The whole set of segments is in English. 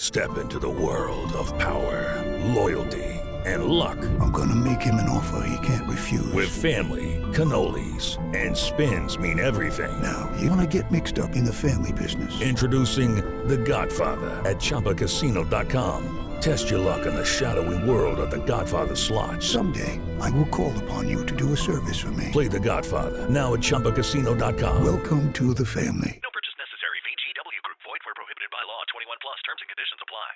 Step into the world of power, loyalty, and luck. I'm gonna make him an offer he can't refuse. With family, cannolis, and spins mean everything. Now, you wanna get mixed up in the family business. Introducing The Godfather at ChumbaCasino.com. Test your luck in the shadowy world of The Godfather slot. Someday, I will call upon you to do a service for me. Play The Godfather now at ChumbaCasino.com. Welcome to the family. No purchase necessary. VGW Group. Void where prohibited by law. 21 plus. Terms and conditions apply.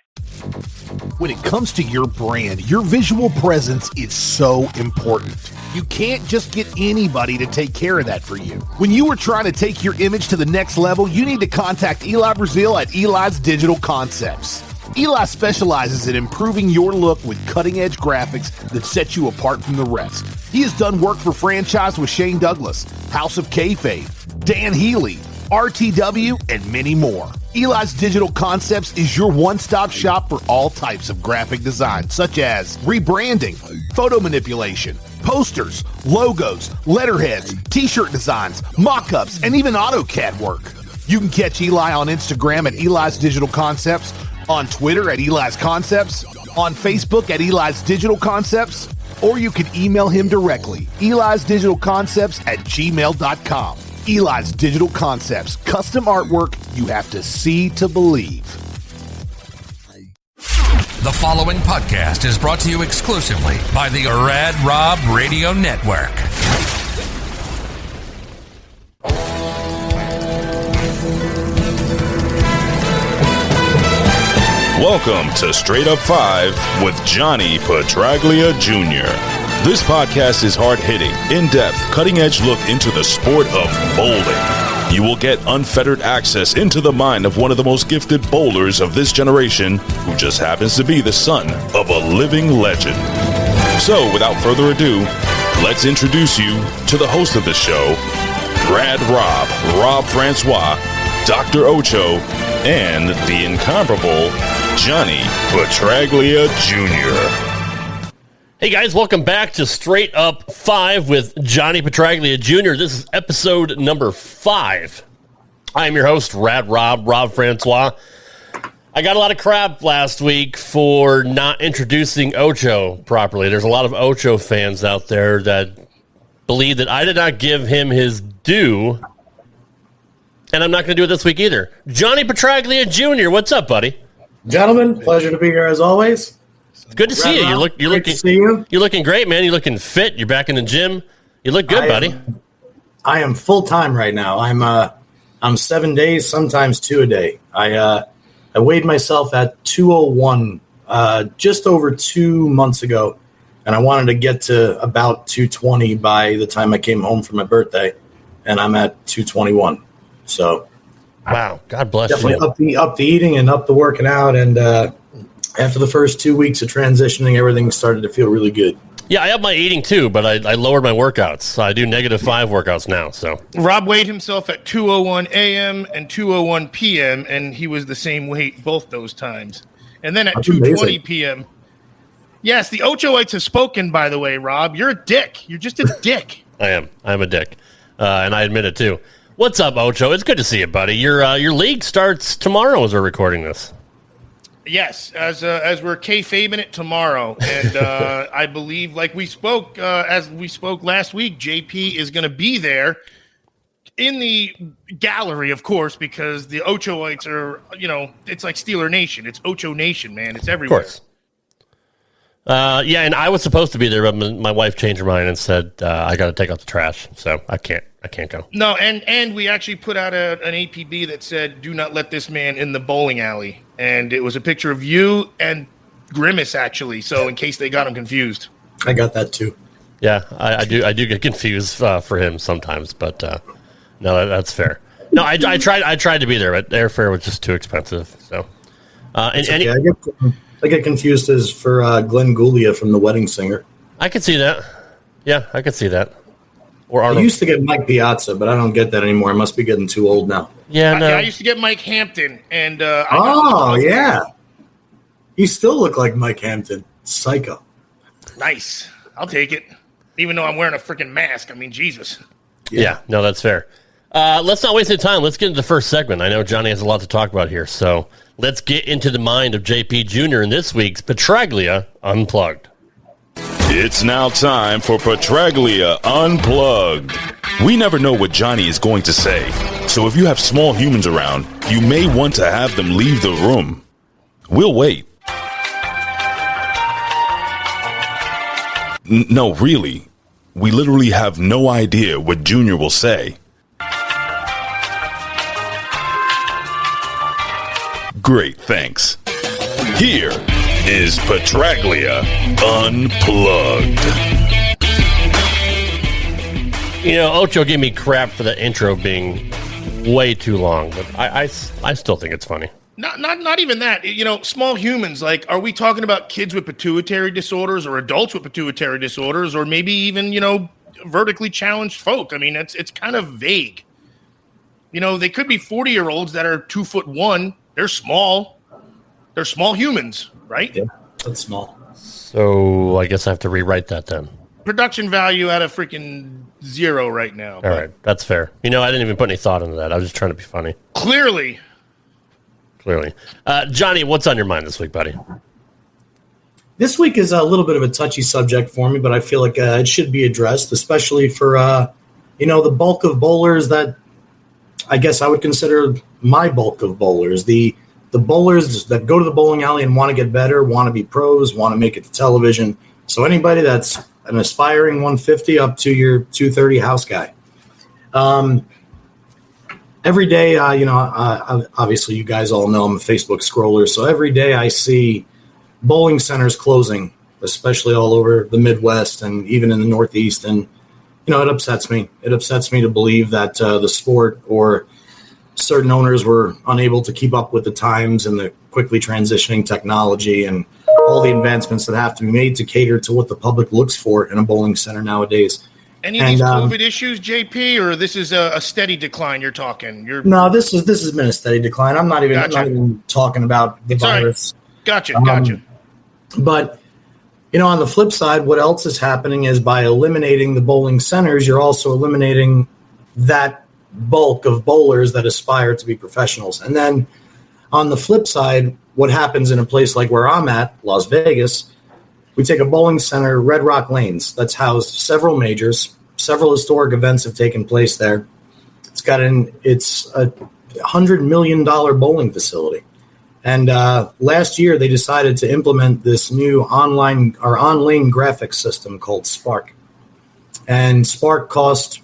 When it comes to your brand, your visual presence is so important. You can't just get anybody to take care of that for you. When you are trying to take your image to the next level, you need to contact Eli Brazil at Eli's Digital Concepts. Eli specializes in improving your look with cutting-edge graphics that set you apart from the rest. He has done work for Franchise with Shane Douglas, House of Kayfabe, Dan Healy, RTW, and many more. Eli's Digital Concepts is your one-stop shop for all types of graphic design, such as rebranding, photo manipulation, posters, logos, letterheads, t-shirt designs, mock-ups, and even AutoCAD work. You can catch Eli on Instagram at Eli's Digital Concepts, on Twitter at Eli's Concepts, on Facebook at Eli's Digital Concepts, or you can email him directly, elisdigitalconcepts@gmail.com. Eli's Digital Concepts, custom artwork you have to see to believe. The following podcast is brought to you exclusively by the Rad Rob Radio Network. Welcome to Straight Up 5 with Johnny Petraglia Jr. This podcast is hard-hitting, in-depth, cutting-edge look into the sport of bowling. You will get unfettered access into the mind of one of the most gifted bowlers of this generation, who just happens to be the son of a living legend. So, without further ado, let's introduce you to the host of the show, Rad Rob Francois, Dr. Ocho, and the incomparable Johnny Petraglia Jr. Hey guys, welcome back to Straight Up 5 with Johnny Petraglia Jr. This is episode number 5. I am your host, Rad Rob Francois. I got a lot of crap last week for not introducing Ocho properly. There's a lot of Ocho fans out there that believe that I did not give him his due, and I'm not going to do it this week either. Johnny Petraglia Jr., what's up, buddy? Gentlemen, pleasure to be here as always. Good to see you. You're looking great, man. You're looking fit. You're back in the gym. You look good, buddy. I am full time right now. I'm 7 days, sometimes 2 a day. I weighed myself at 201 just over 2 months ago, and I wanted to get to about 220 by the time I came home for my birthday, and I'm at 221. So, wow, God bless definitely up the eating and up the working out, and after the first 2 weeks of transitioning, everything started to feel really good. Yeah, I have my eating too, but I lowered my workouts. So I do -5 workouts now. So Rob weighed himself at 2:01 a.m. and 2:01 p.m., and he was the same weight both those times. And then at 2:20 p.m. Yes, the Ochoites have spoken, by the way, Rob. You're a dick. You're just a dick. I am. I'm a dick, and I admit it too. What's up, Ocho? It's good to see you, buddy. Your league starts tomorrow as we're recording this. Yes, as we're kayfabing it tomorrow, and I believe, like we spoke as we spoke last week, JP is going to be there in the gallery, of course, because the Ochoites are, it's like Steeler Nation. It's Ocho Nation, man. It's everywhere. Of course. Yeah, and I was supposed to be there, but my wife changed her mind and said I got to take out the trash, so I can't go. No, and we actually put out an APB that said, "Do not let this man in the bowling alley," and it was a picture of you and Grimace, actually. So in case they got him confused, I got that too. Yeah, I do get confused for him sometimes, but no, that's fair. No, I tried to be there, but airfare was just too expensive. So, I get confused as for Glenn Guglia from The Wedding Singer. I could see that. Yeah, I could see that. Or I used to get Mike Piazza, but I don't get that anymore. I must be getting too old now. Yeah, no. I used to get Mike Hampton, and yeah, you still look like Mike Hampton. Psycho. Nice. I'll take it, even though I'm wearing a freaking mask. I mean, Jesus. Yeah, no, that's fair. Let's not waste any time. Let's get into the first segment. I know Johnny has a lot to talk about here, so Let's get into the mind of JP Jr. in this week's Petraglia Unplugged. It's now time for Petraglia Unplugged. We never know what Johnny is going to say, so if you have small humans around, you may want to have them leave the room. We'll wait. No, really. We literally have no idea what Junior will say. Great, thanks. Here is Petraglia Unplugged. You know, Ocho gave me crap for the intro being way too long, but I still think it's funny. Not even that. You know, small humans, like, are we talking about kids with pituitary disorders or adults with pituitary disorders or maybe even, you know, vertically challenged folk? I mean, it's kind of vague. You know, they could be 40-year-olds that are 2'1". They're small. They're small humans, right? Yeah, that's small. So I guess I have to rewrite that then. Production value at a freaking 0 right now. All right, that's fair. You know, I didn't even put any thought into that. I was just trying to be funny. Clearly. Johnny, what's on your mind this week, buddy? This week is a little bit of a touchy subject for me, but I feel like it should be addressed, especially for, the bulk of bowlers that I guess I would consider my bulk of bowlers. The bowlers that go to the bowling alley and want to get better, want to be pros, want to make it to television. So anybody that's an aspiring 150 up to your 230 house guy. Every day, obviously you guys all know I'm a Facebook scroller, so every day I see bowling centers closing, especially all over the Midwest and even in the Northeast, and it upsets me. It upsets me to believe that the sport or certain owners were unable to keep up with the times and the quickly transitioning technology and all the advancements that have to be made to cater to what the public looks for in a bowling center nowadays. Any of these COVID issues, JP, or this is a steady decline you're talking? No, this has been a steady decline. I'm not even talking about the virus. Gotcha. But, on the flip side, what else is happening is by eliminating the bowling centers, you're also eliminating that bulk of bowlers that aspire to be professionals. And then on the flip side, what happens in a place like where I'm at, Las Vegas, we take a bowling center, Red Rock Lanes, that's housed several majors. Several historic events have taken place there. It's a $100 million bowling facility. And last year, they decided to implement this new on-lane graphics system called Spark. And Spark cost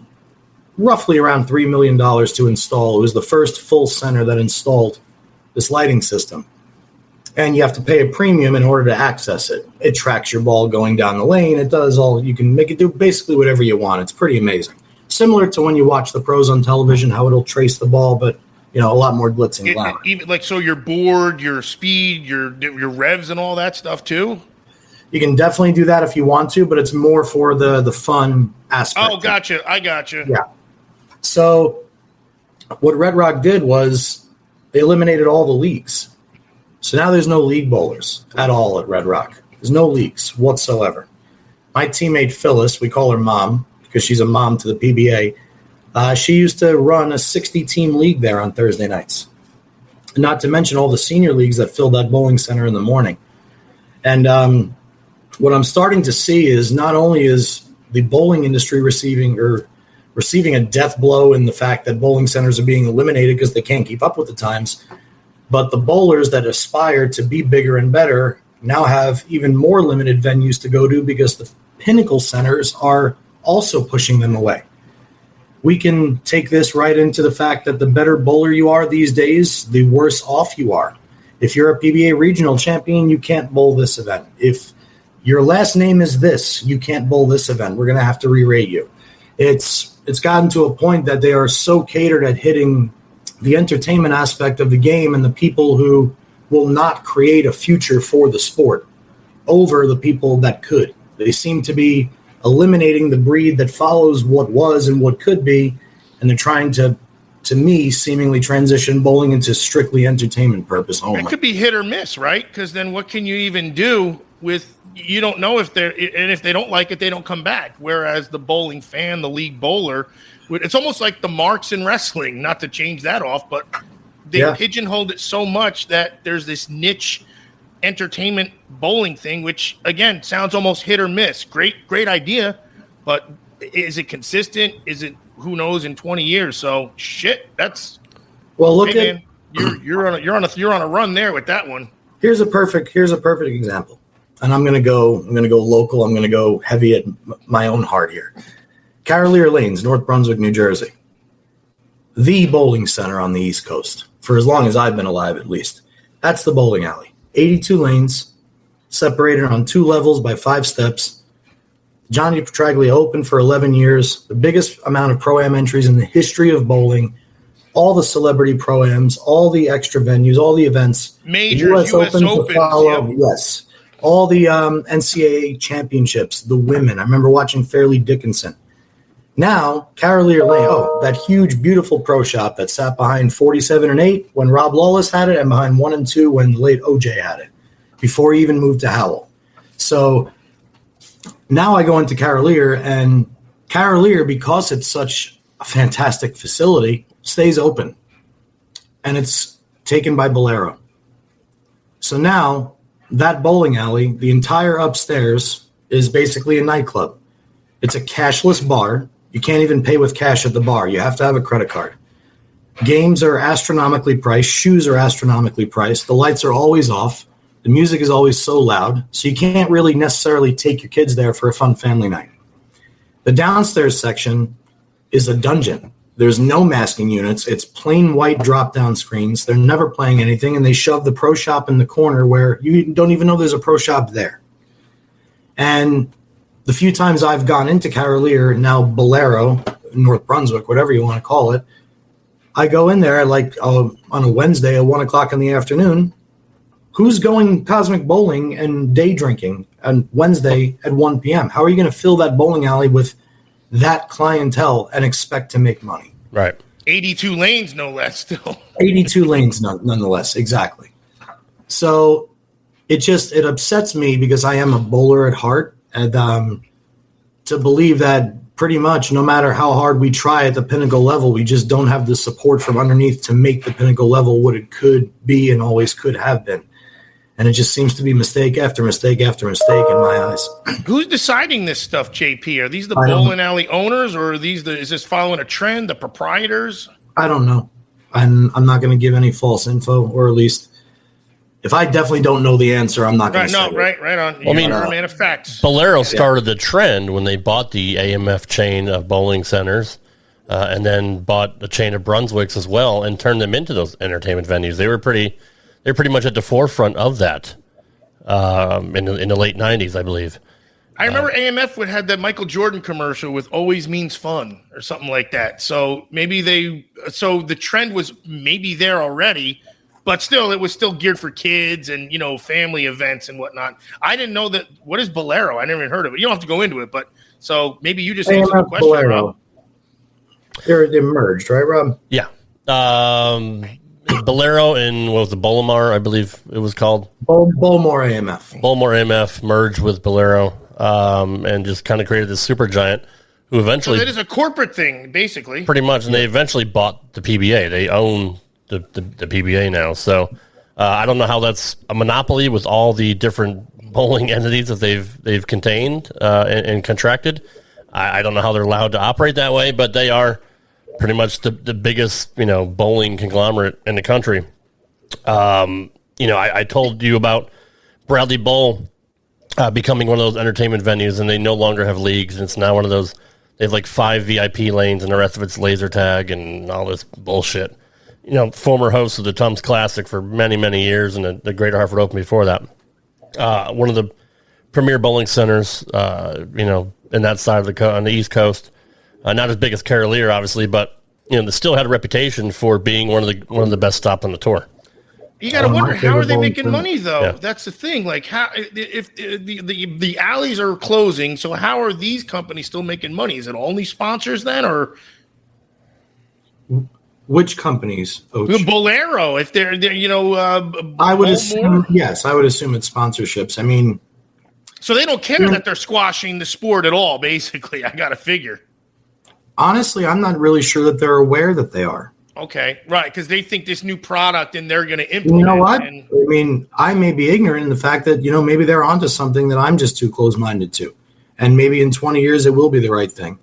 roughly around $3 million to install. It was the first full center that installed this lighting system. And you have to pay a premium in order to access it. It tracks your ball going down the lane. It does you can make it do basically whatever you want. It's pretty amazing. Similar to when you watch the pros on television, how it'll trace the ball, but a lot more glitz and glamour. Even so your board, your speed, your revs and all that stuff too? You can definitely do that if you want to, but it's more for the fun aspect. Oh, gotcha. I gotcha. Yeah. So what Red Rock did was they eliminated all the leagues. So now there's no league bowlers at all at Red Rock. There's no leagues whatsoever. My teammate Phyllis, we call her Mom because she's a mom to the PBA. She used to run a 60-team league there on Thursday nights. Not to mention all the senior leagues that filled that bowling center in the morning. And what I'm starting to see is not only is the bowling industry receiving a death blow in the fact that bowling centers are being eliminated because they can't keep up with the times, but the bowlers that aspire to be bigger and better now have even more limited venues to go to because the pinnacle centers are also pushing them away. We can take this right into the fact that the better bowler you are these days, the worse off you are. If you're a PBA regional champion, you can't bowl this event. If your last name is this, you can't bowl this event. We're going to have to re-rate you. It's gotten to a point that they are so catered at hitting the entertainment aspect of the game and the people who will not create a future for the sport over the people that could. They seem to be eliminating the breed that follows what was and what could be, and they're trying to me, seemingly transition bowling into strictly entertainment purpose only. It could be hit or miss, right? Because then what can you even do with – you don't know if they don't like it, they don't come back. Whereas the bowling fan, the league bowler – it's almost like the marks in wrestling, not to change that off, but pigeonholed it so much that there's this niche entertainment bowling thing, which again sounds almost hit or miss. Great idea, but is it consistent? Is it, who knows, in 20 years? So shit, that's man, you're on a run there with that one. Here's a perfect example. And I'm gonna go local. I'm gonna go heavy at my own heart here. Carolier Lanes, North Brunswick, New Jersey. The bowling center on the East Coast, for as long as I've been alive at least. That's the bowling alley. 82 lanes, separated on 2 levels by 5 steps. Johnny Petraglia opened for 11 years, the biggest amount of Pro-Am entries in the history of bowling, all the celebrity Pro-Ams, all the extra venues, all the events. Majors, US Opens, yes. All the NCAA championships, the women. I remember watching Fairleigh Dickinson. Now, Carolier Lane, that huge, beautiful pro shop that sat behind 47 and 8 when Rob Lawless had it and behind 1 and 2 when the late OJ had it, before he even moved to Howell. So now I go into Carolier, and Carolier, because it's such a fantastic facility, stays open. And it's taken by Bolero. So now that bowling alley, the entire upstairs, is basically a nightclub. It's a cashless bar. You can't even pay with cash at the bar. You have to have a credit card. Games are astronomically priced. Shoes are astronomically priced. The lights are always off. The music is always so loud. So you can't really necessarily take your kids there for a fun family night. The downstairs section is a dungeon. There's no masking units. It's plain white drop-down screens. They're never playing anything, and they shove the pro shop in the corner where you don't even know there's a pro shop there. And the few times I've gone into Carolier, now Bolero, North Brunswick, whatever you want to call it, I go in there on a Wednesday at 1 o'clock in the afternoon. Who's going cosmic bowling and day drinking on Wednesday at 1 p.m.? How are you going to fill that bowling alley with that clientele and expect to make money? Right. 82 lanes, no less, still. 82 lanes, nonetheless, exactly. So it upsets me because I am a bowler at heart. And to believe that pretty much no matter how hard we try at the pinnacle level, we just don't have the support from underneath to make the pinnacle level what it could be and always could have been. And it just seems to be mistake after mistake after mistake in my eyes. Who's deciding this stuff, JP? Are these the bowling alley owners, or is this following a trend, the proprietors? I don't know. I'm not going to give any false info, or at least if I definitely don't know the answer, I'm not going to say it. Right on. You're a man of facts. Bolero started the trend when they bought the AMF chain of bowling centers, and then bought a chain of Brunswicks as well, and turned them into those entertainment venues. They're pretty much at the forefront of that in the late 90s, I believe. I remember AMF had that Michael Jordan commercial with "Always Means Fun" or something like that. So maybe the trend was maybe there already. But still, it was still geared for kids and, family events and whatnot. I didn't know that. What is Bolero? I never even heard of it. You don't have to go into it, but so maybe you just answered the question, Bolero. Rob. They're merged, right, Rob? Yeah. Bolero and what was the Bolomar, I believe it was called? Bolmore AMF. Bolmore AMF merged with Bolero and just kind of created this super giant who eventually... So it is a corporate thing, basically. Pretty much, and they eventually bought the PBA. They own the PBA now. So I don't know how that's a monopoly with all the different bowling entities that they've contained and contracted. I don't know how they're allowed to operate that way, but they are pretty much the biggest bowling conglomerate in the country. I told you about Bradley Bowl becoming one of those entertainment venues, and they no longer have leagues, and it's now one of those. They have 5 VIP lanes, and the rest of it's laser tag and all this bullshit. Former host of the Tums Classic for many, many years, and the Greater Hartford Open before that. One of the premier bowling centers, in that side of on the East Coast. Not as big as Carolier, obviously, but they still had a reputation for being one of the best stops on the tour. You got to wonder, how are they making money, though? Yeah. That's the thing. How if the alleys are closing, so how are these companies still making money? Is it only sponsors then, or? Which companies? Bolero, if they're I would assume, yes, I would assume it's sponsorships. I mean, so they don't care that they're squashing the sport at all. Basically, I got to figure. Honestly, I'm not really sure that they're aware that they are. Okay, right, because they think this new product and they're going to implement. You know what? I mean, I may be ignorant in the fact that, maybe they're onto something that I'm just too close-minded to. And maybe in 20 years it will be the right thing.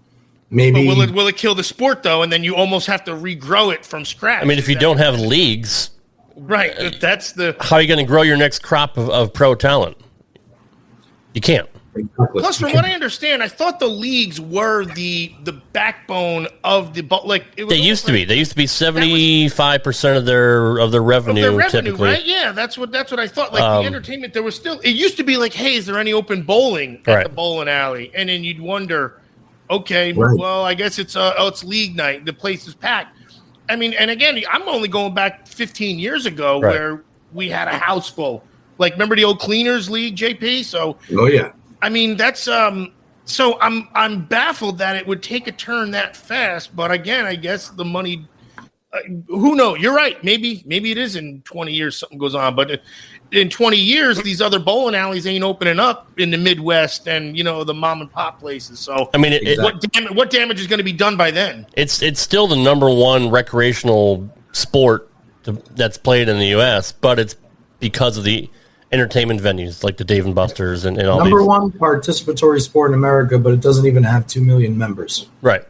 Maybe. But will it kill the sport, though, and then you almost have to regrow it from scratch? I mean, if you don't have leagues. Right, that's the. How are you going to grow your next crop of pro talent? You can't. Plus, from what I understand, I thought the leagues were the backbone of the They used to be. They used to be 75% of their revenue. Typically, right? Yeah, that's what I thought. Like the entertainment, there was still. It used to be like, hey, is there any open bowling at the bowling alley? And then you'd wonder, okay, well, I guess it's league night. The place is packed. I mean, and again, I'm only going back 15 years ago where we had a house full. Like, remember the old Cleaners League, JP? So, oh yeah. I mean, that's so I'm baffled that it would take a turn that fast. But again, I guess the money. Who knows? You're right. Maybe it is in 20 years something goes on. But in 20 years, these other bowling alleys ain't opening up in the Midwest and the mom and pop places. So I mean, what damage is going to be done by then? It's still the number one recreational sport that's played in the U.S., but it's because of the entertainment venues like the Dave & Buster's and all number these. one participatory sport in America, but it doesn't even have 2 million members. Right.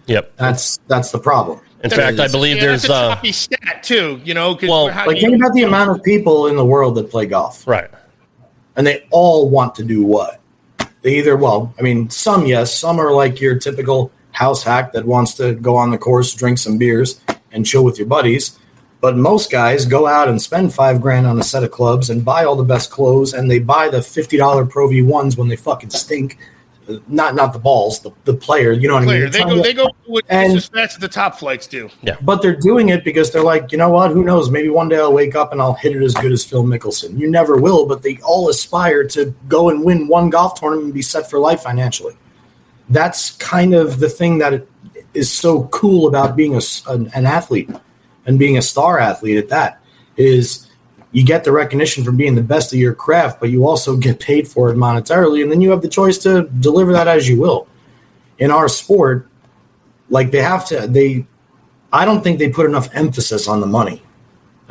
Yep. That's the problem. In fact, I believe there's that's a choppy stat too. think about the amount of people in the world that play golf. Right. And they all want to do what? They either, some, yes. Some are like your typical house hack that wants to go on the course, drink some beers, and chill with your buddies. But most guys go out and spend $5,000 on a set of clubs and buy all the best clothes, and they buy the $50 Pro V1s when they fucking stink. Not the balls, the player. You know what I mean? They go with as fast as the top flights do. Yeah. But they're doing it because they're like, you know what? Who knows? Maybe one day I'll wake up and I'll hit it as good as Phil Mickelson. You never will, but they all aspire to go and win one golf tournament and be set for life financially. That's kind of the thing that is so cool about being an athlete. And being a star athlete at that is you get the recognition for being the best of your craft, but you also get paid for it monetarily, and then you have the choice to deliver that as you will. In our sport, like I don't think they put enough emphasis on the money.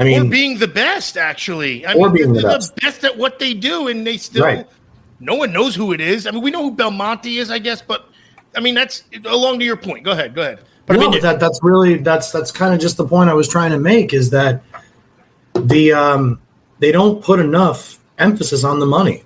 I mean, or being the best, actually. Being the best at what they do, and they still no one knows who it is. I mean, we know who Belmonte is, I guess, but I mean that's along to your point. Go ahead. But that's kind of just the point I was trying to make is that they don't put enough emphasis on the money.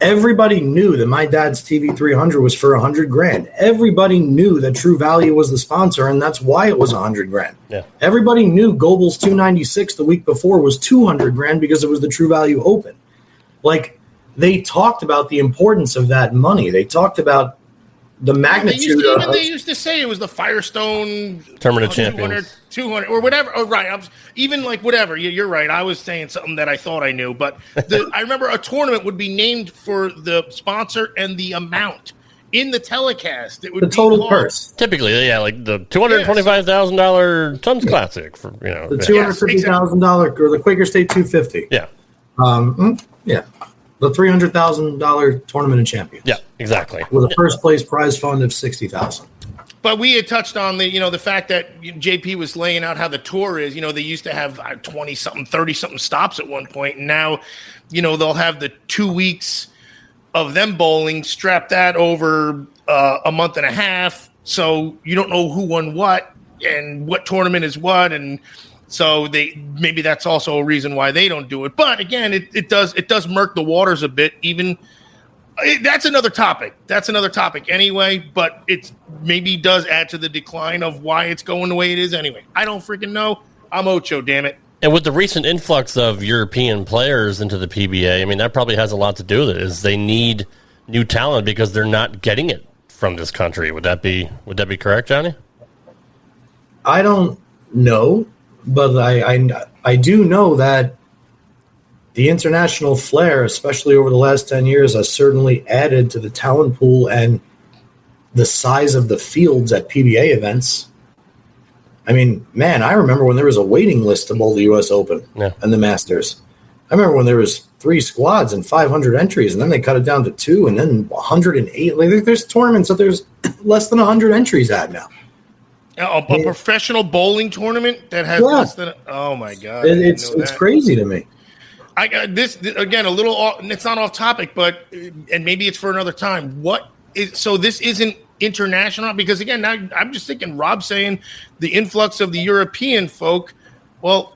Everybody knew that my dad's TV 300 was for $100,000. Everybody knew that True Value was the sponsor, and that's why it was $100,000. Yeah. Everybody knew Goebel's 296 the week before was $200,000 because it was the True Value Open. Like they talked about the importance of that money. They talked about the magnitude they used to say it was the Firestone Tournament Champions 200 or whatever. Oh, right. Even like whatever. You're right. I was saying something that I thought I knew, but I remember a tournament would be named for the sponsor and the amount in the telecast. It would the total purse. Typically, yeah, like the $225,000 Tons Classic for the $250,000 or the Quaker State 250. Yeah. Yeah. The $300,000 tournament of champions. Yeah, exactly. With a first place prize fund of $60,000. But we had touched on the fact that JP was laying out how the tour is. They used to have 20-something, 30-something stops at one point, and now, they'll have the 2 weeks of them bowling, strap that over a month and a half, so you don't know who won what and what tournament is what, and so maybe that's also a reason why they don't do it. But again, it does murk the waters a bit. That's another topic. Anyway. But it maybe does add to the decline of why it's going the way it is anyway. I don't freaking know. I'm Ocho, damn it. And with the recent influx of European players into the PBA, I mean that probably has a lot to do with it. Is they need new talent because they're not getting it from this country. Would that be correct, Johnny? I don't know. But I do know that the international flair, especially over the last 10 years, has certainly added to the talent pool and the size of the fields at PBA events. I mean, man, I remember when there was a waiting list to bowl the U.S. Open and the Masters. I remember when there was 3 squads and 500 entries, and then they cut it down to 2 and then 108. Like, there's tournaments that there's less than 100 entries at now. A professional bowling tournament that has less than. Oh my god! It's crazy to me. I got this again. A little. It's not off topic, but and maybe it's for another time. So this isn't international because again, now I'm just thinking. Rob saying the influx of the European folk. Well,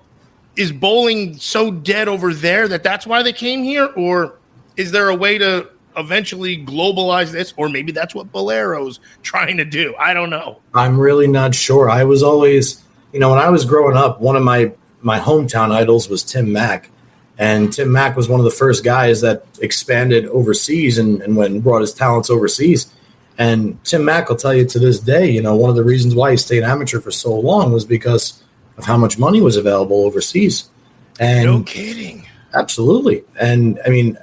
is bowling so dead over there that's why they came here, or is there a way to eventually globalize this, or maybe that's what Bolero's trying to do? I don't know. I'm really not sure. I was always, when I was growing up, one of my hometown idols was Tim Mack. And Tim Mack was one of the first guys that expanded overseas and went and brought his talents overseas. And Tim Mack will tell you to this day, one of the reasons why he stayed amateur for so long was because of how much money was available overseas. And no kidding. Absolutely. And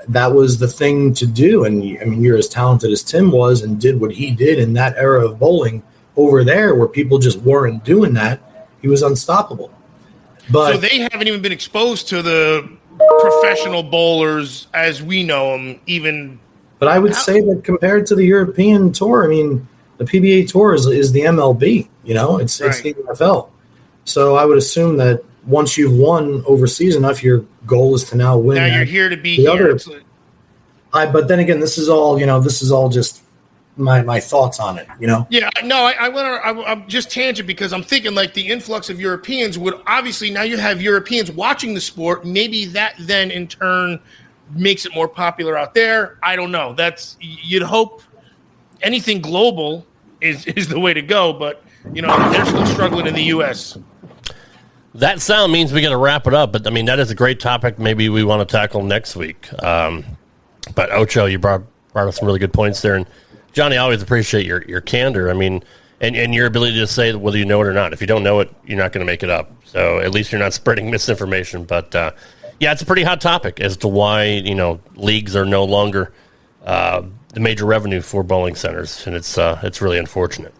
that was the thing to do. And you're as talented as Tim was and did what he did in that era of bowling over there where people just weren't doing that. He was unstoppable. But so they haven't even been exposed to the professional bowlers as we know them even. But I would say that compared to the European tour, the PBA tour is the MLB, it's the NFL. So I would assume that once you've won overseas enough, your goal is to now win. Now you're here to be here. But then again, this is all just my thoughts on it. Yeah, no, I'm just tangent because I'm thinking like the influx of Europeans would obviously now you have Europeans watching the sport. Maybe that then in turn makes it more popular out there. I don't know. You'd hope anything global is the way to go, but they're still struggling in the U.S. That sound means we got to wrap it up, but that is a great topic. Maybe we want to tackle next week. But Ocho, you brought up some really good points there, and Johnny, I always appreciate your candor. And your ability to say whether you know it or not. If you don't know it, you're not going to make it up. So at least you're not spreading misinformation. But it's a pretty hot topic as to why leagues are no longer the major revenue for bowling centers, and it's really unfortunate.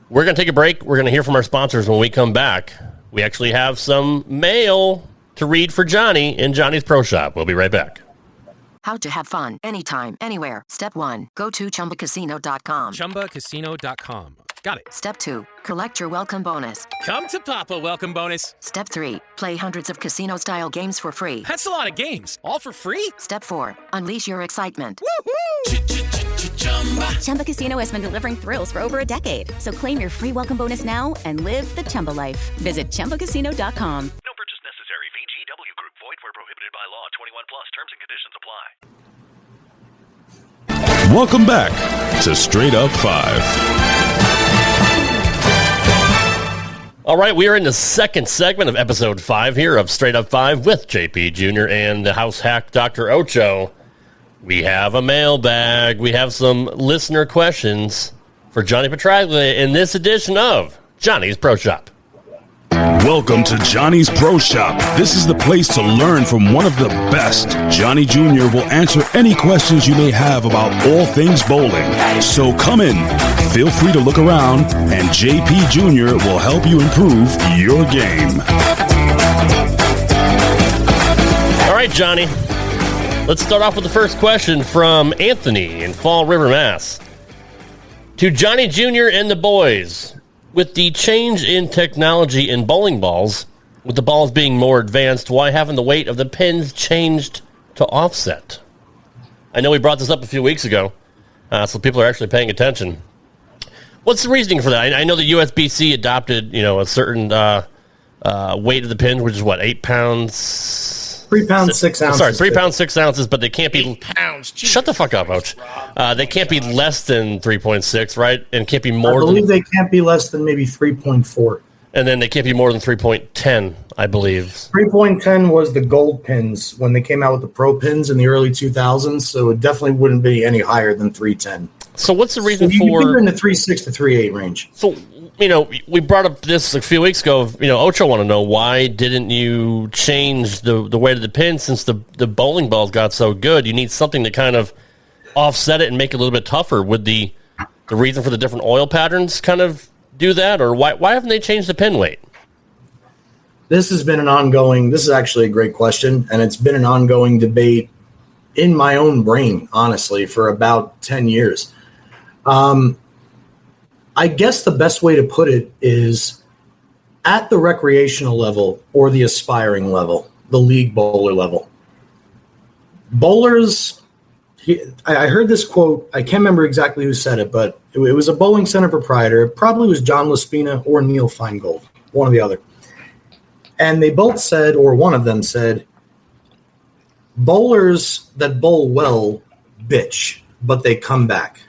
We're going to take a break. We're going to hear from our sponsors when we come back. We actually have some mail to read for Johnny in Johnny's Pro Shop. We'll be right back. How to have fun anytime, anywhere. Step 1, go to ChumbaCasino.com. ChumbaCasino.com. Got it. Step 2, collect your welcome bonus. Come to Papa welcome bonus. Step 3, play hundreds of casino-style games for free. That's a lot of games. All for free? Step 4, unleash your excitement. Chumba Casino has been delivering thrills for over a decade. So claim your free welcome bonus now and live the Chumba life. Visit ChumbaCasino.com. No purchase necessary. VGW Group. Void where prohibited by law. 21 plus. Terms and conditions apply. Welcome back to Straight Up 5. All right, we are in the second segment of episode 5 here of Straight Up 5 with JP Jr. and the house hack Dr. Ocho. We have a mailbag. We have some listener questions for Johnny Petraglia in this edition of Johnny's Pro Shop. Welcome to Johnny's Pro Shop. This is the place to learn from one of the best. Johnny Jr. will answer any questions you may have about all things bowling. So come in, feel free to look around, and JP Jr. will help you improve your game. All right, Johnny. Let's start off with the first question from Anthony in Fall River, Mass. To Johnny Jr. and the boys, with the change in technology in bowling balls, with the balls being more advanced, why haven't the weight of the pins changed to offset? I know we brought this up a few weeks ago, so people are actually paying attention. What's the reasoning for that? I know the USBC adopted, a certain weight of the pins, which is 8 pounds? 3 pounds, 6 ounces. Sorry, 3 pounds, 6 ounces, but they can't be... 8 pounds. Shut the fuck up, Ouch. They can't be less than 3.6, right? And can't be more than... I believe they can't be less than maybe 3.4. And then they can't be more than 3.10, I believe. 3.10 was the gold pins when they came out with the pro pins in the early 2000s, so it definitely wouldn't be any higher than 310. So what's the reason for... You're in the 3.6 to 3.8 range. So... we brought up this a few weeks ago. Ocho want to know, why didn't you change the weight of the pin since the bowling balls got so good? You need something to kind of offset it and make it a little bit tougher. Would the reason for the different oil patterns kind of do that? Or why haven't they changed the pin weight? This is actually a great question, and it's been an ongoing debate in my own brain, honestly, for about 10 years. I guess the best way to put it is at the recreational level or the aspiring level, the league bowler level. Bowlers, I heard this quote. I can't remember exactly who said it, but it was a bowling center proprietor. It probably was John Laspina or Neil Feingold, one or the other. And they both said, or one of them said, bowlers that bowl well bitch, but they come back.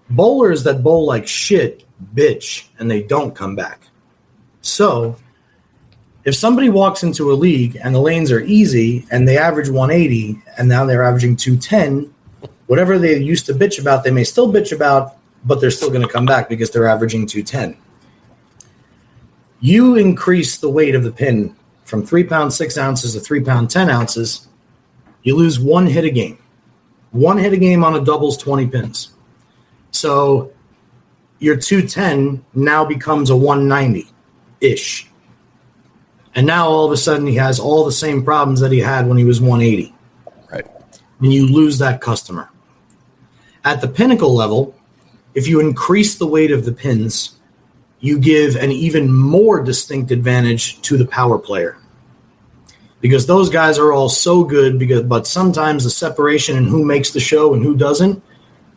Bowlers that bowl like shit bitch, and they don't come back. So if somebody walks into a league and the lanes are easy and they average 180 and now they're averaging 210, whatever they used to bitch about, they may still bitch about, but they're still going to come back because they're averaging 210. You increase the weight of the pin from 3 pounds 6 ounces to 3 pounds 10 ounces, you lose one hit a game. One hit a game on a doubles 20 pins. So your 210 now becomes a 190-ish. And now all of a sudden he has all the same problems that he had when he was 180. Right. And you lose that customer. At the pinnacle level, if you increase the weight of the pins, you give an even more distinct advantage to the power player. Because those guys are all so good, but sometimes the separation in who makes the show and who doesn't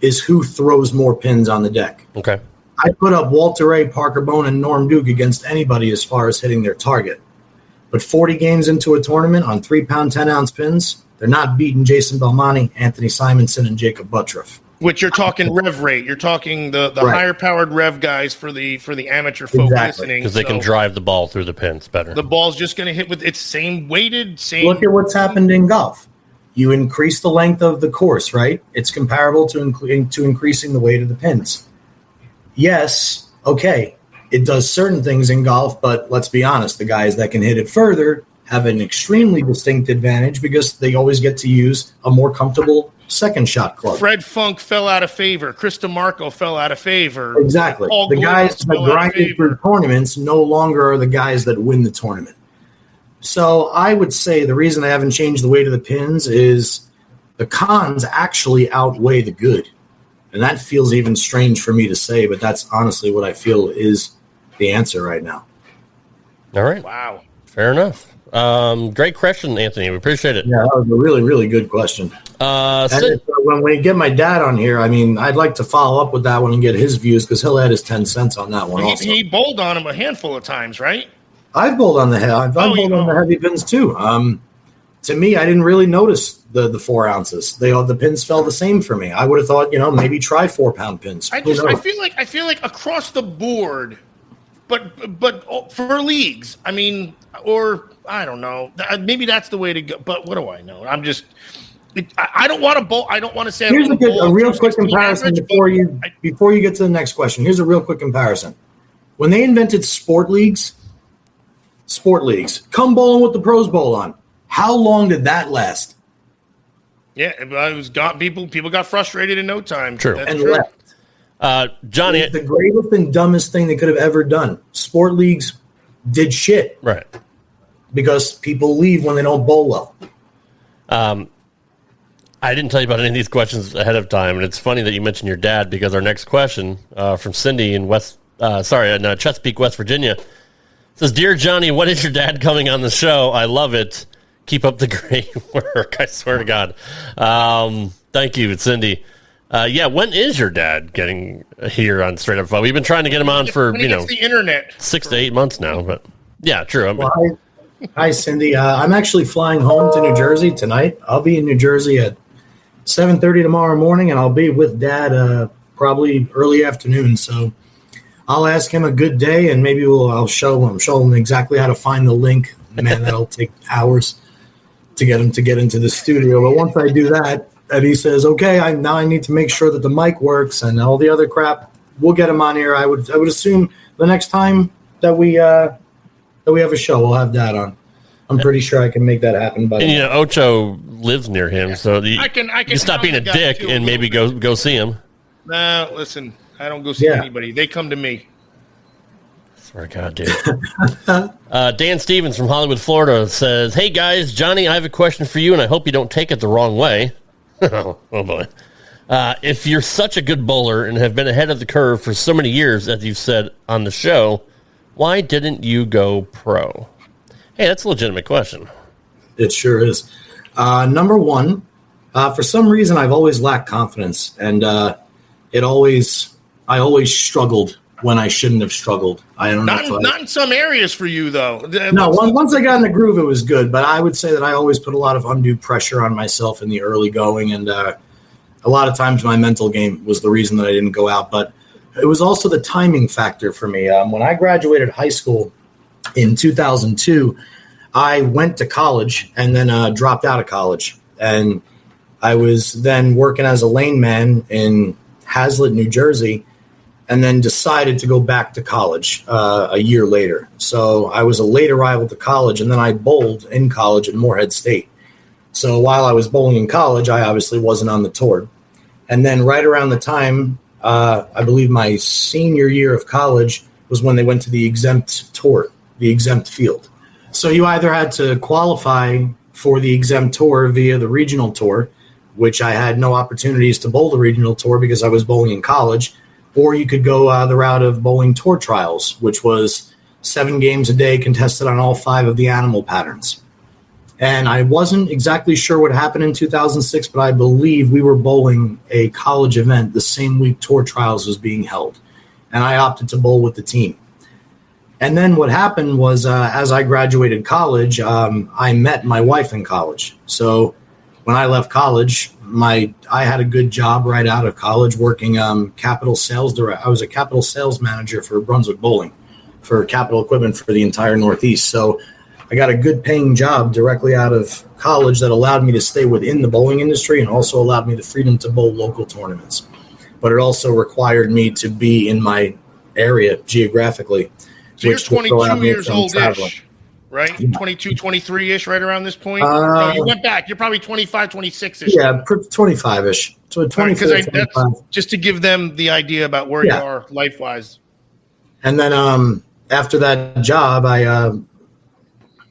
is who throws more pins on the deck. Okay. I put up Walter Ray, Parker Bone, and Norm Duke against anybody as far as hitting their target. But 40 games into a tournament on 3 pound 10 ounce pins, they're not beating Jason Belmonte, Anthony Simonson, and Jacob Buttroff. Which you're talking rev rate. You're talking the Right. higher powered rev guys for the amateur folk listening. Because they can drive the ball through the pins better. The ball's just going to hit with its same weighted, same. Look at what's happened in golf. You increase the length of the course, right? It's comparable to increasing the weight of the pins. Yes, okay, it does certain things in golf, but let's be honest, the guys that can hit it further have an extremely distinct advantage because they always get to use a more comfortable second shot club. Fred Funk fell out of favor. Chris DeMarco fell out of favor. Exactly. Paul The guys Gomez that fell out of grinded favor. through tournaments no longer are the guys that win the tournament. So I would say the reason I haven't changed the weight of the pins is the cons actually outweigh the good. And that feels even strange for me to say, but that's honestly what I feel is the answer right now. All right. Wow. Fair enough. Great question, Anthony. We appreciate it. Yeah, that was a really, really good question. When we get my dad on here, I mean, I'd like to follow up with that one and get his views because he'll add his 10 cents on that one also. He bowled on him a handful of times, right? I've bowled on the head. I've bowled on the heavy pins too. To me, I didn't really notice the 4 ounces. The pins fell the same for me. I would have thought, maybe try 4 pound pins. I feel like across the board, but for leagues, I mean, or I don't know, maybe that's the way to go. But what do I know? I'm just, I don't want to bowl. I don't want to say. Here's a real quick comparison before you get to the next question. Here's a real quick comparison. When they invented sport leagues, come bowling with the pros bowl on. How long did that last? Yeah, it was people got frustrated in no time. True. That's And true. left. Johnny, the greatest and dumbest thing they could have ever done. Sport leagues did shit. Right. Because people leave when they don't bowl well. I didn't tell you about any of these questions ahead of time, and it's funny that you mentioned your dad because our next question from Cindy in Chesapeake, West Virginia says, "Dear Johnny, when is your dad coming on the show? I love it. Keep up the great work. I swear to God." Thank you, Cindy. When is your dad getting here on Straight Up Fun? We've been trying to get him on for the internet 6 to 8 months now, but yeah, true. Hi, Cindy. I'm actually flying home to New Jersey tonight. I'll be in New Jersey at 7:30 tomorrow morning, and I'll be with Dad probably early afternoon. So I'll ask him a good day, and maybe I'll show him exactly how to find the link. Man, that'll take hours to get him to get into the studio. But once I do that, and he says, "Okay, I need to make sure that the mic works and all the other crap," we'll get him on here. I would assume the next time that we have a show, we'll have Dad on. I'm pretty sure I can make that happen. But Ocho lives near him, so I can you stop being a dick and maybe go see him. Nah, listen, I don't go see anybody. They come to me. Swear to God, dude. Dan Stevens from Hollywood, Florida says, "Hey guys, Johnny, I have a question for you, and I hope you don't take it the wrong way." Oh boy. If you're such a good bowler and have been ahead of the curve for so many years, as you've said on the show, why didn't you go pro? Hey, that's a legitimate question. It sure is. Number one, for some reason, I've always lacked confidence, and I always struggled when I shouldn't have struggled. I don't know. Not in some areas for you, though. No, once I got in the groove, it was good. But I would say that I always put a lot of undue pressure on myself in the early going, and a lot of times my mental game was the reason that I didn't go out. But it was also the timing factor for me. When I graduated high school in 2002, I went to college and then dropped out of college. And I was then working as a lane man in Hazlitt, New Jersey, and then decided to go back to college a year later. So I was a late arrival to college, and then I bowled in college at Morehead State. So while I was bowling in college, I obviously wasn't on the tour. And then right around the time, I believe my senior year of college was when they went to the exempt tour, the exempt field. So you either had to qualify for the exempt tour via the regional tour, which I had no opportunities to bowl the regional tour because I was bowling in college, or you could go the route of bowling tour trials, which was 7 games a day contested on all 5 of the animal patterns. And I wasn't exactly sure what happened in 2006, but I believe we were bowling a college event the same week tour trials was being held. And I opted to bowl with the team. And then what happened was as I graduated college, I met my wife in college. So when I left college, I had a good job right out of college working capital sales direct. I was a capital sales manager for Brunswick Bowling for capital equipment for the entire Northeast. So I got a good paying job directly out of college that allowed me to stay within the bowling industry and also allowed me the freedom to bowl local tournaments. But it also required me to be in my area geographically. So you're 22 years old-ish, right? 22, 23-ish, right around this point? No, you went back. You're probably 25, 26-ish. Yeah, 25-ish. So 24, right, that's just to give them the idea about where you are life-wise. And then after that job,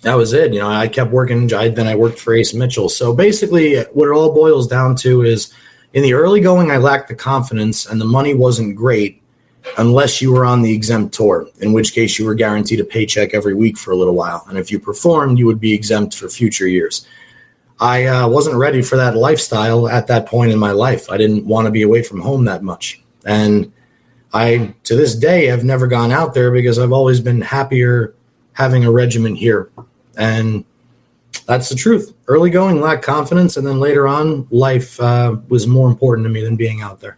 that was it. You know, I kept working. Then I worked for Ace Mitchell. So basically what it all boils down to is in the early going, I lacked the confidence and the money wasn't great unless you were on the exempt tour, in which case you were guaranteed a paycheck every week for a little while. And if you performed, you would be exempt for future years. I wasn't ready for that lifestyle at that point in my life. I didn't want to be away from home that much. And I, to this day, have never gone out there because I've always been happier having a regiment here. And that's the truth. Early going, lacked confidence. And then later on, life was more important to me than being out there.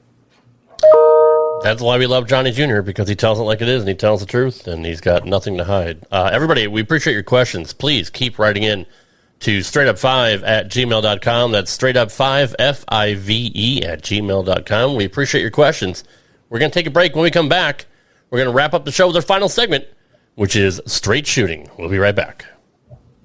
That's why we love Johnny Jr., because he tells it like it is, and he tells the truth, and he's got nothing to hide. Everybody, we appreciate your questions. Please keep writing in to straightup5@gmail.com. That's straightup5, F-I-V-E, @gmail.com. We appreciate your questions. We're going to take a break. When we come back, we're going to wrap up the show with our final segment, which is Straight Shooting. We'll be right back.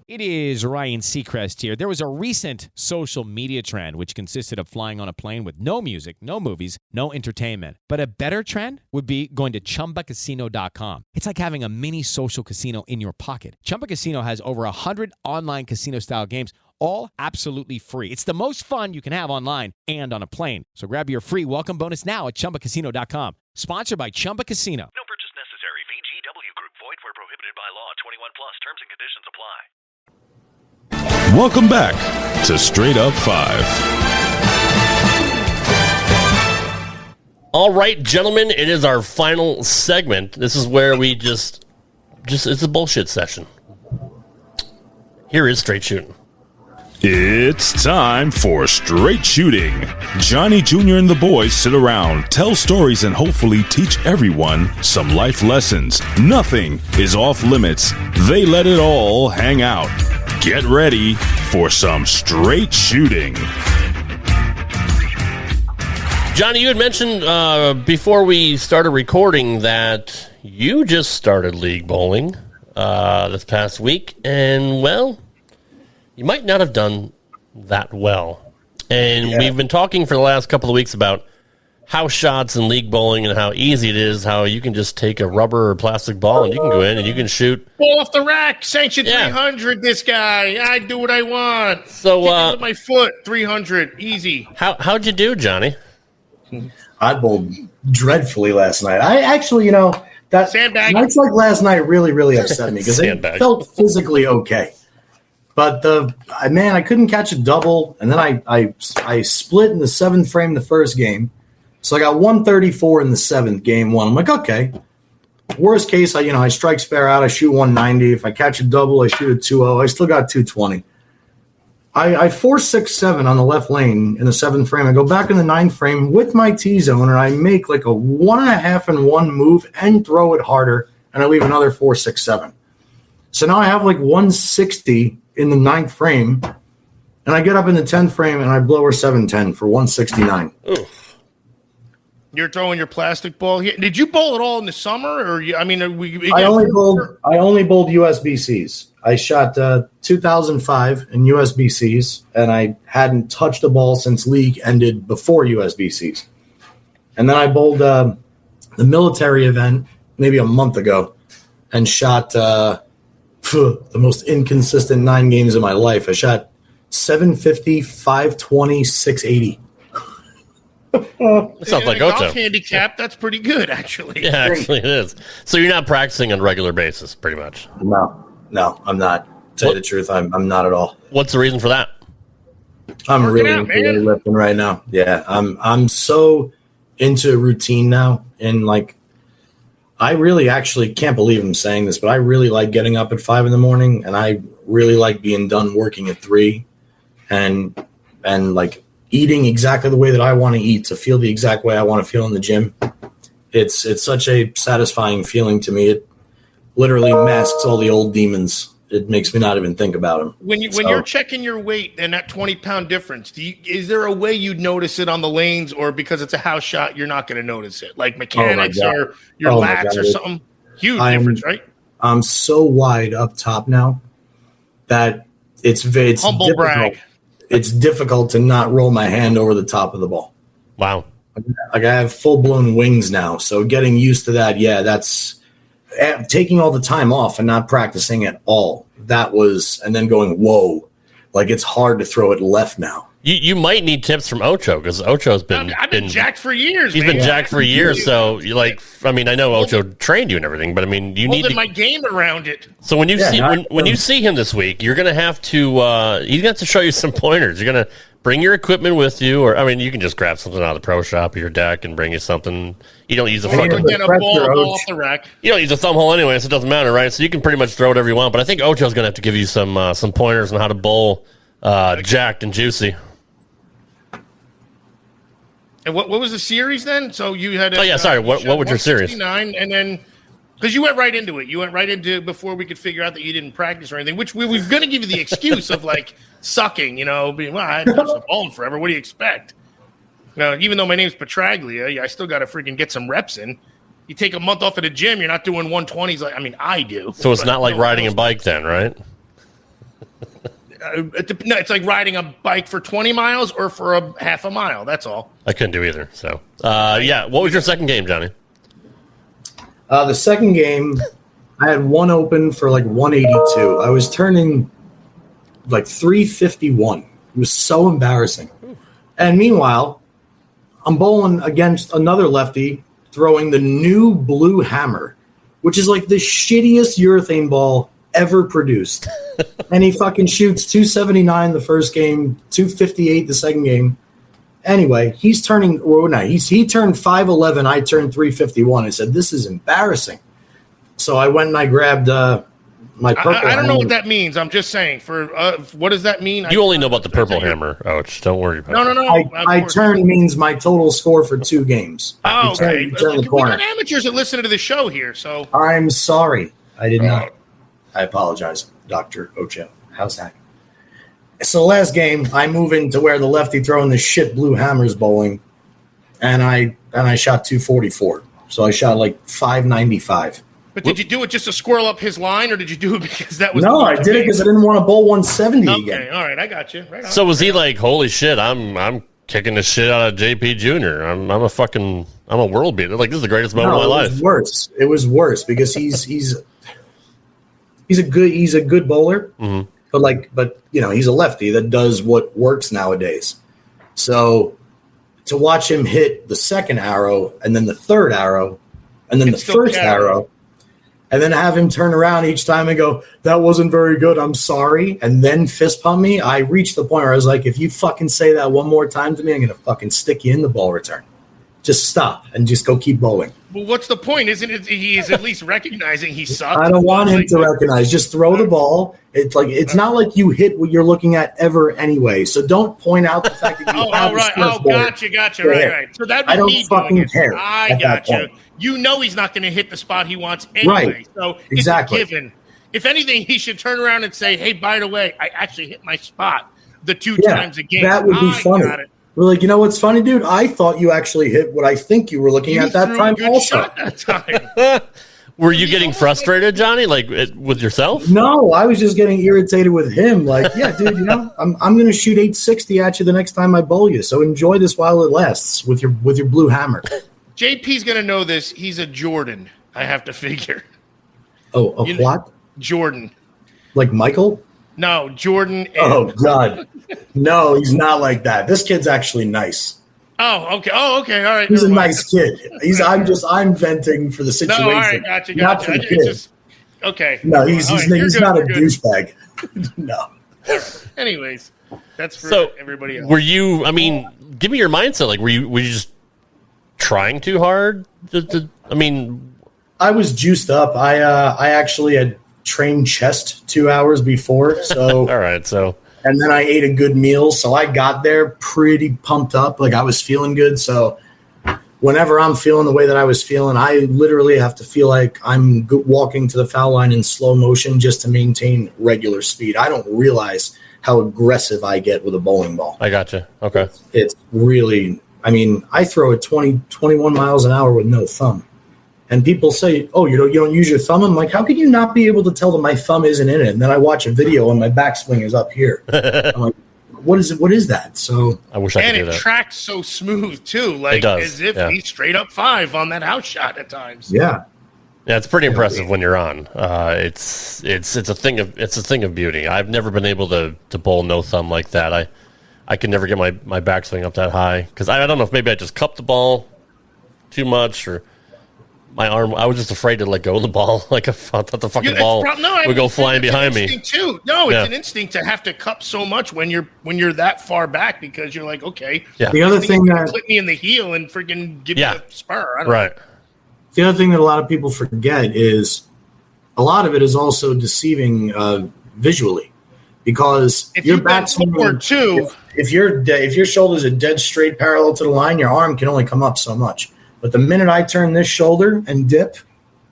It is Ryan Seacrest here. There was a recent social media trend which consisted of flying on a plane with no music, no movies, no entertainment. But a better trend would be going to ChumbaCasino.com. It's like having a mini social casino in your pocket. Chumba Casino has over 100 online casino-style games, all absolutely free. It's the most fun you can have online and on a plane. So grab your free welcome bonus now at ChumbaCasino.com. Sponsored by Chumba Casino. No purchase necessary. VGW Group. Void where prohibited by law. 21 plus. Terms and conditions apply. Welcome back to Straight Up 5. All right, gentlemen, it is our final segment. This is where we just it's a bullshit session. Here is Straight Shooting. It's time for Straight Shooting. Johnny Jr. and the boys sit around, tell stories, and hopefully teach everyone some life lessons. Nothing is off limits. They let it all hang out. Get ready for some straight shooting. Johnny, you had mentioned before we started recording that you just started league bowling this past week, and, well, you might not have done that well. And we've been talking for the last couple of weeks about house shots and league bowling and how easy it is, how you can just take a rubber or plastic ball and you can go in and you can shoot. Ball off the rack, sanction 300, this guy. I do what I want. So, with my foot, 300, easy. How'd you do, Johnny? I bowled dreadfully last night. I actually, that Sandbag. nights like last night really, really upset me because it felt physically okay. But I couldn't catch a double, and then I split in the 7th frame the first game. So I got 134 in the 7th, game 1. I'm like, okay. Worst case, I strike spare out, I shoot 190. If I catch a double, I shoot a 2-0. I still got 220. I 4-6-7 on the left lane in the 7th frame. I go back in the 9th frame with my T-zone, and I make like a 1.5 and 1 move and throw it harder, and I leave another 4-6-7. So now I have like 160 in the 9th frame, and I get up in the 10th frame, and I blow her 7-10 for 169. Ooh. You're throwing your plastic ball here. Did you bowl at all in the summer, or I only bowled USBCs. I shot 2005 in USBCs, and I hadn't touched a ball since league ended before USBCs. And then I bowled the military event maybe a month ago, and shot the most inconsistent 9 games of my life. I shot 750, 520, 680. Sounds like Ocho. Golf handicap, that's pretty good, actually. Yeah, actually it is. So you're not practicing on a regular basis, pretty much. No, I'm not. To tell you the truth, I'm not at all. What's the reason for that? I'm really lifting right now. Yeah, I'm so into routine now, and like I really actually can't believe I'm saying this, but I really like getting up at 5 a.m, and I really like being done working at 3, and like eating exactly the way that I want to eat, to feel the exact way I want to feel in the gym. It's such a satisfying feeling to me. It literally masks all the old demons. It makes me not even think about them. When you're checking your weight and that 20-pound difference, is there a way you'd notice it on the lanes, or because it's a house shot, you're not going to notice it? Like mechanics or your lats or something? Huge difference, right? I'm so wide up top now that it's humble difficult. Brag. It's difficult to not roll my hand over the top of the ball. Wow. Like I have full-blown wings now, so getting used to that, that's taking all the time off and not practicing at all. And then going, whoa, like it's hard to throw it left now. You might need tips from Ocho, because Ocho's I've been jacked for years. He's been jacked for years, so you I know Ocho trained you and everything, but you need to my game around it. So when you you see him this week, you're gonna have to he's gonna have to show you some pointers. You're gonna bring your equipment with you, or you can just grab something out of the pro shop or your deck and bring you something. You don't use a fucking ball off the rack. You don't use a thumb hole anyway, so it doesn't matter, right? So you can pretty much throw whatever you want. But I think Ocho's gonna have to give you some pointers on how to bowl jacked and juicy. And what was the series then? So you had what was your series? 69, and then because you went right into it. You went right into it before we could figure out that you didn't practice or anything, which we were going to give you the excuse of like sucking, being, I hadn't touched the ball in forever. What do you expect? Even though my name's Petraglia, I still got to freaking get some reps in. You take a month off at the gym, you're not doing 120s. I do. So it's not like riding a bike then, right? No, it's like riding a bike for 20 miles or for a half a mile. That's all. I couldn't do either. So, what was your second game, Johnny? The second game, I had one open for like 182. I was turning like 351. It was so embarrassing. And meanwhile, I'm bowling against another lefty throwing the new blue hammer, which is like the shittiest urethane ball ever produced. And he fucking shoots 279 the first game, 258 the second game. Anyway, he turned 511, I turned 351. I said, this is embarrassing. So I went and I grabbed my purple I don't know what that means. I'm just saying, what does that mean? You only know about the purple hammer. Don't worry about it. No. I turn means my total score for 2 games. Oh, okay. Turn the corner. We got amateurs that listen to the show here, so. I'm sorry. I did not. I apologize, Dr. Ocho. How's that? So last game, I move into where the lefty throwing the shit blue hammers bowling, and I shot 244. So I shot like 595. But did you do it just to squirrel up his line, or did you do it because that was? No, I did it because I didn't want to bowl 170 again. Okay, all right, I got you. Right on. So was he like, holy shit, I'm kicking the shit out of JP Jr. I'm a world beater. Like, this is the greatest moment of my life. It was worse because he's a good bowler, mm-hmm. but he's a lefty that does what works nowadays. So to watch him hit the second arrow and then the third arrow and then the first arrow and then have him turn around each time and go, that wasn't very good, I'm sorry, and then fist pump me, I reached the point where I was like, if you fucking say that one more time to me, I'm going to fucking stick you in the ball return. Just stop and just go keep bowling. Well, what's the point? Isn't it he is at least recognizing he sucked? I don't want him to recognize. Just throw the ball. It's not like you hit what you're looking at ever anyway. So don't point out the fact that you have right. Gotcha. Right. So that I don't fucking care. I gotcha. You know he's not going to hit the spot he wants anyway. Right. So exactly. It's a given. If anything, he should turn around and say, hey, by the way, I actually hit my spot the two times a game. That would be funny. We're like, you know what's funny, dude? I thought you actually hit what I think you were looking at that time also. That time. Were you getting frustrated, Johnny, like with yourself? No, I was just getting irritated with him. Like, yeah, dude, you know, I'm going to shoot 860 at you the next time I bowl you. So enjoy this while it lasts with your blue hammer. JP's going to know this. He's a Jordan, I have to figure. Oh, what? Jordan. Like Michael? No, Jordan. Oh, God. No, he's not like that. This kid's actually nice. Oh, okay. All right. He's a nice kid. I'm venting for the situation. No, all right, gotcha. Not for the kid. Okay. No, he's not a douchebag. No. Anyways, that's for everybody else. Were you? I mean, give me your mindset. Like, were you just trying too hard? I was juiced up. I actually had trained chest 2 hours before. So all right. And then I ate a good meal, so I got there pretty pumped up. Like I was feeling good. So whenever I'm feeling the way that I was feeling, I literally have to feel like I'm walking to the foul line in slow motion just to maintain regular speed. I don't realize how aggressive I get with a bowling ball. I gotcha. Okay. It's really, I throw it 21 miles an hour with no thumb. And people say, oh, you don't use your thumb? I'm like, how can you not be able to tell that my thumb isn't in it? And then I watch a video and my backswing is up here. I'm like, what is it? What is that? So I wish I could do that. And it tracks so smooth too, like it does, as if he's straight up 5 on that house shot at times. Yeah. Yeah, it's pretty impressive when you're on. It's a thing of beauty. I've never been able to bowl no thumb like that. I can never get my backswing up that high because I don't know if maybe I just cupped the ball too much or my arm. I was just afraid to let go of the ball. Like I thought the fucking ball would go flying behind me. Too. No, it's an instinct to have to cup so much when you're that far back because you're like, okay. Yeah. The other thing that clip me in the heel and freaking give you a spur. I don't know. The other thing that a lot of people forget is a lot of it is also deceiving visually because if your backswing too. If your shoulders are dead straight parallel to the line, your arm can only come up so much. But the minute I turn this shoulder and dip,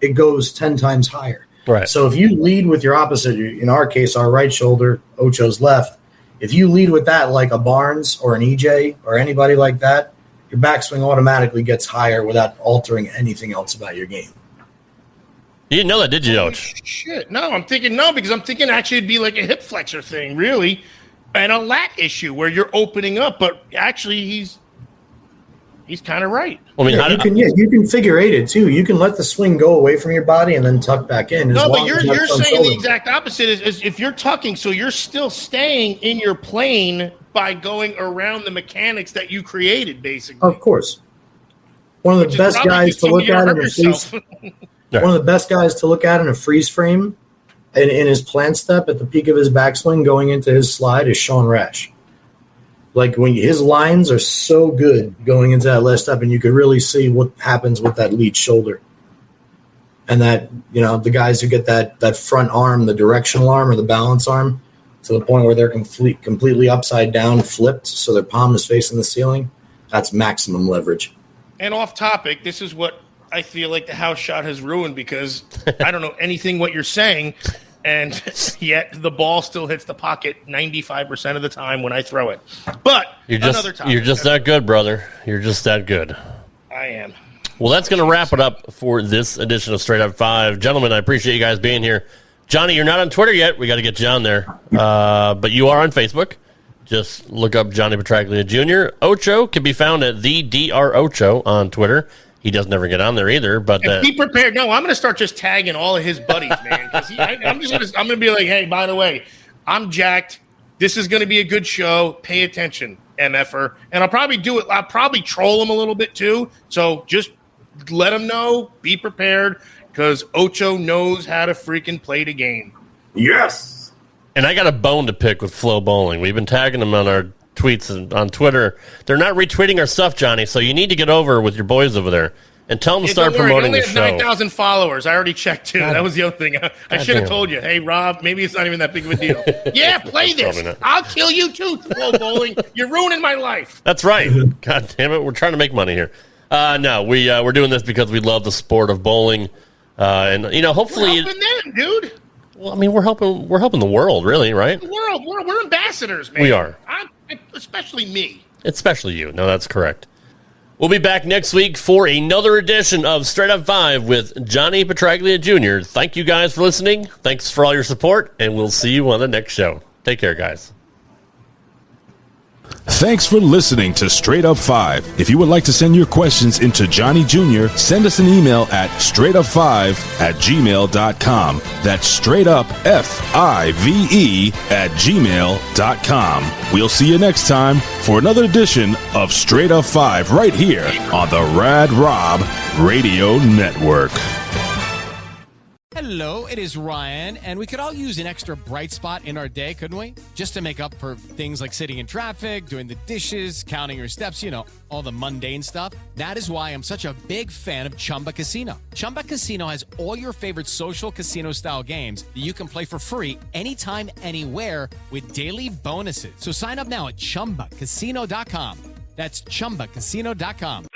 it goes 10 times higher. Right. So if you lead with your opposite, in our case, our right shoulder, Ocho's left, if you lead with that like a Barnes or an EJ or anybody like that, your backswing automatically gets higher without altering anything else about your game. You didn't know that, did you, Och? Shit. No, I'm thinking because I'm thinking actually it'd be like a hip flexor thing, really, and a lat issue where you're opening up, but actually he's kind of right. Well, I mean, you can figure eight it too. You can let the swing go away from your body and then tuck back in. No, but you're saying the exact opposite. Is if you're tucking, so you're still staying in your plane by going around the mechanics that you created, basically. Of course. One of the best guys to look at in a freeze. One of the best guys to look at in a freeze frame, in his plant step at the peak of his backswing going into his slide is Sean Rash. Like when his lines are so good going into that last step, and you could really see what happens with that lead shoulder. And that, the guys who get that front arm, the directional arm or the balance arm, to the point where they're completely upside down, flipped, so their palm is facing the ceiling, that's maximum leverage. And off topic, this is what I feel like the house shot has ruined because I don't know anything what you're saying. And yet the ball still hits the pocket 95% of the time when I throw it. But another topic. You're just that good, brother. You're just that good. I am. Well, that's going to wrap it up for this edition of Straight Up 5. Gentlemen, I appreciate you guys being here. Johnny, you're not on Twitter yet. We got to get you on there. But you are on Facebook. Just look up Johnny Petraglia Jr. Ocho can be found at the Dr. Ocho on Twitter. He doesn't ever get on there either, but be prepared. No, I'm going to start just tagging all of his buddies, man. Because I'm going to be like, hey, by the way, I'm jacked. This is going to be a good show. Pay attention. MFer. And I'll probably do it. I'll probably troll him a little bit too. So just let him know, be prepared, because Ocho knows how to freaking play the game. Yes. And I got a bone to pick with Flow Bowling. We've been tagging them on our tweets and on Twitter. They're not retweeting our stuff, Johnny, so you need to get over with your boys over there and tell them to start promoting the show. He only has 9,000 followers. I already checked, too. That was the other thing. I should have told you. Hey, Rob, maybe it's not even that big of a deal. Yeah, play this. I'll kill you, too, Flow Bowling. You're ruining my life. That's right. God damn it. We're trying to make money here. No, we're doing this because we love the sport of bowling. And, hopefully... We're helping them, dude. Well, I mean, we're helping the world, really, right? The world. We're ambassadors, man. We are. Especially me. Especially you. No, that's correct. We'll be back next week for another edition of Straight Up 5 with Johnny Petraglia Jr. Thank you guys for listening. Thanks for all your support, and we'll see you on the next show. Take care, guys. Thanks for listening to Straight Up 5. If you would like to send your questions into Johnny Jr., send us an email at straightup5@gmail.com. That's straight up FIVE@gmail.com. We'll see you next time for another edition of Straight Up 5 right here on the Rad Rob Radio Network. Hello, it is Ryan, and we could all use an extra bright spot in our day, couldn't we? Just to make up for things like sitting in traffic, doing the dishes, counting your steps, all the mundane stuff. That is why I'm such a big fan of Chumba Casino. Chumba Casino has all your favorite social casino-style games that you can play for free anytime, anywhere with daily bonuses. So sign up now at ChumbaCasino.com. That's ChumbaCasino.com.